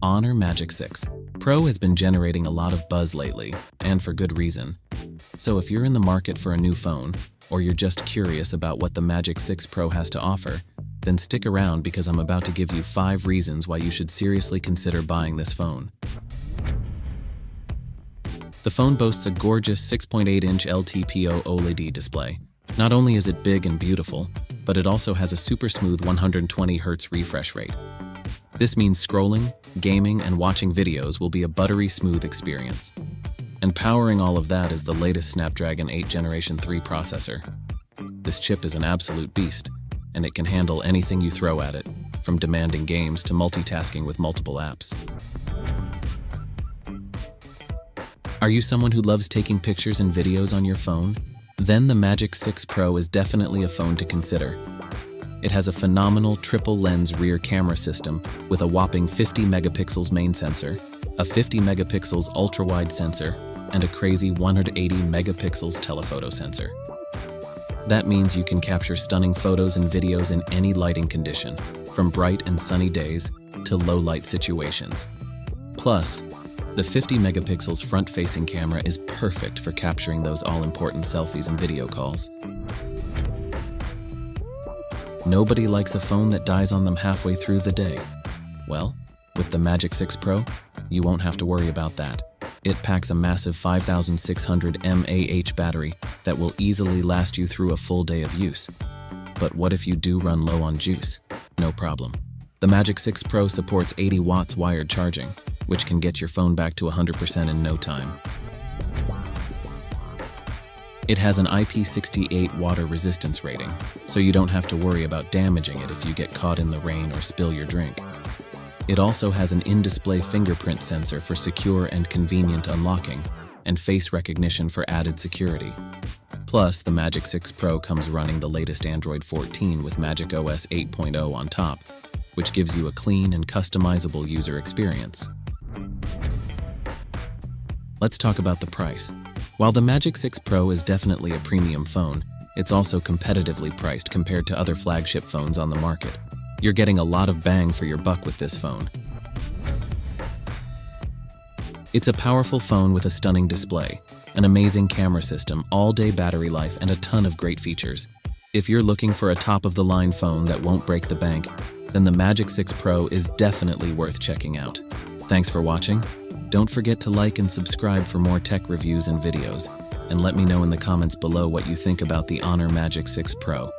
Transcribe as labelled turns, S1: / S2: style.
S1: HONOR Magic 6 Pro has been generating a lot of buzz lately, and for good reason. So if you're in the market for a new phone, or you're just curious about what the Magic 6 Pro has to offer, then stick around because I'm about to give you 5 reasons why you should seriously consider buying this phone. The phone boasts a gorgeous 6.8-inch LTPO OLED display. Not only is it big and beautiful, but it also has a super smooth 120Hz refresh rate. This means scrolling, gaming, and watching videos will be a buttery smooth experience. And powering all of that is the latest Snapdragon 8 Generation 3 processor. This chip is an absolute beast, and it can handle anything you throw at it, from demanding games to multitasking with multiple apps. Are you someone who loves taking pictures and videos on your phone? Then the Magic 6 Pro is definitely a phone to consider. It has a phenomenal triple-lens rear camera system with a whopping 50 megapixels main sensor, a 50 megapixels ultra-wide sensor, and a crazy 180 megapixels telephoto sensor. That means you can capture stunning photos and videos in any lighting condition, from bright and sunny days to low-light situations. Plus, the 50 megapixels front-facing camera is perfect for capturing those all-important selfies and video calls. Nobody likes a phone that dies on them halfway through the day. Well, with the Magic 6 Pro, you won't have to worry about that. It packs a massive 5600 mAh battery that will easily last you through a full day of use. But what if you do run low on juice? No problem. The Magic 6 Pro supports 80 watts wired charging, which can get your phone back to 100% in no time. It has an IP68 water resistance rating, so you don't have to worry about damaging it if you get caught in the rain or spill your drink. It also has an in-display fingerprint sensor for secure and convenient unlocking, and face recognition for added security. Plus, the Magic 6 Pro comes running the latest Android 14 with Magic OS 8.0 on top, which gives you a clean and customizable user experience. Let's talk about the price. While the Magic 6 Pro is definitely a premium phone, it's also competitively priced compared to other flagship phones on the market. You're getting a lot of bang for your buck with this phone. It's a powerful phone with a stunning display, an amazing camera system, all-day battery life, and a ton of great features. If you're looking for a top-of-the-line phone that won't break the bank, then the Magic 6 Pro is definitely worth checking out. Thanks for watching. Don't forget to like and subscribe for more tech reviews and videos, and let me know in the comments below what you think about the HONOR Magic 6 Pro.